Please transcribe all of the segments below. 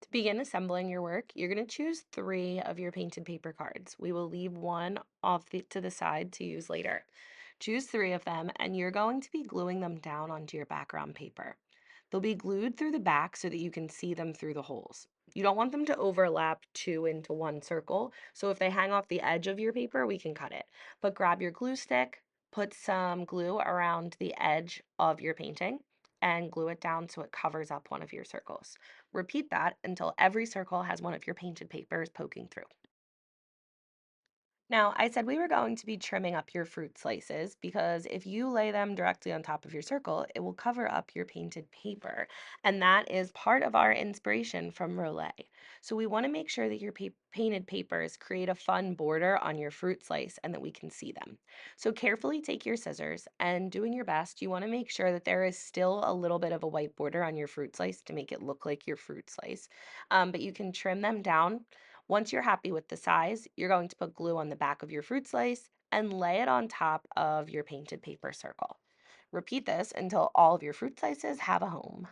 To begin assembling your work, you're going to choose three of your painted paper cards. We will leave one to the side to use later. Choose three of them, and you're going to be gluing them down onto your background paper. They'll be glued through the back so that you can see them through the holes. You don't want them to overlap two into one circle, so if they hang off the edge of your paper, we can cut it. But grab your glue stick, put some glue around the edge of your painting, and glue it down so it covers up one of your circles. Repeat that until every circle has one of your painted papers poking through. Now, I said we were going to be trimming up your fruit slices because if you lay them directly on top of your circle, it will cover up your painted paper. And that is part of our inspiration from Raulet. So we want to make sure that your painted papers create a fun border on your fruit slice and that we can see them. So carefully take your scissors and doing your best, you want to make sure that there is still a little bit of a white border on your fruit slice to make it look like your fruit slice. But you can trim them down. Once you're happy with the size, you're going to put glue on the back of your fruit slice and lay it on top of your painted paper circle. Repeat this until all of your fruit slices have a home.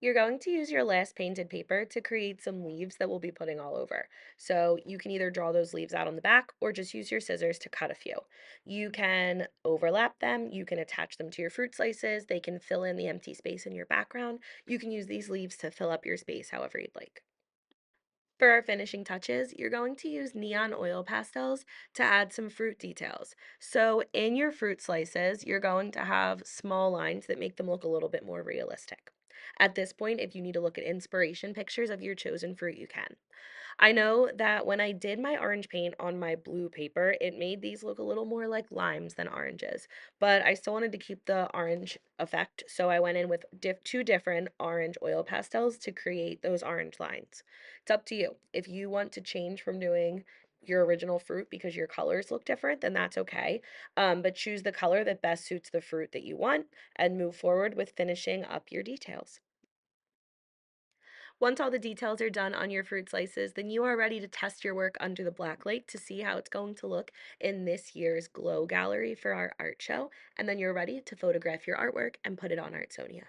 You're going to use your last painted paper to create some leaves that we'll be putting all over. So you can either draw those leaves out on the back or just use your scissors to cut a few. You can overlap them, you can attach them to your fruit slices, they can fill in the empty space in your background. You can use these leaves to fill up your space however you'd like. For our finishing touches, you're going to use neon oil pastels to add some fruit details. So in your fruit slices, you're going to have small lines that make them look a little bit more realistic. At this point, if you need to look at inspiration pictures of your chosen fruit, you can. I know that when I did my orange paint on my blue paper, it made these look a little more like limes than oranges, but I still wanted to keep the orange effect, so I went in with two different orange oil pastels to create those orange lines. It's up to you. If you want to change from doing your original fruit because your colors look different, then that's okay. But choose the color that best suits the fruit that you want and move forward with finishing up your details. Once all the details are done on your fruit slices, then you are ready to test your work under the black light to see how it's going to look in this year's glow gallery for our art show. And then you're ready to photograph your artwork and put it on Artsonia.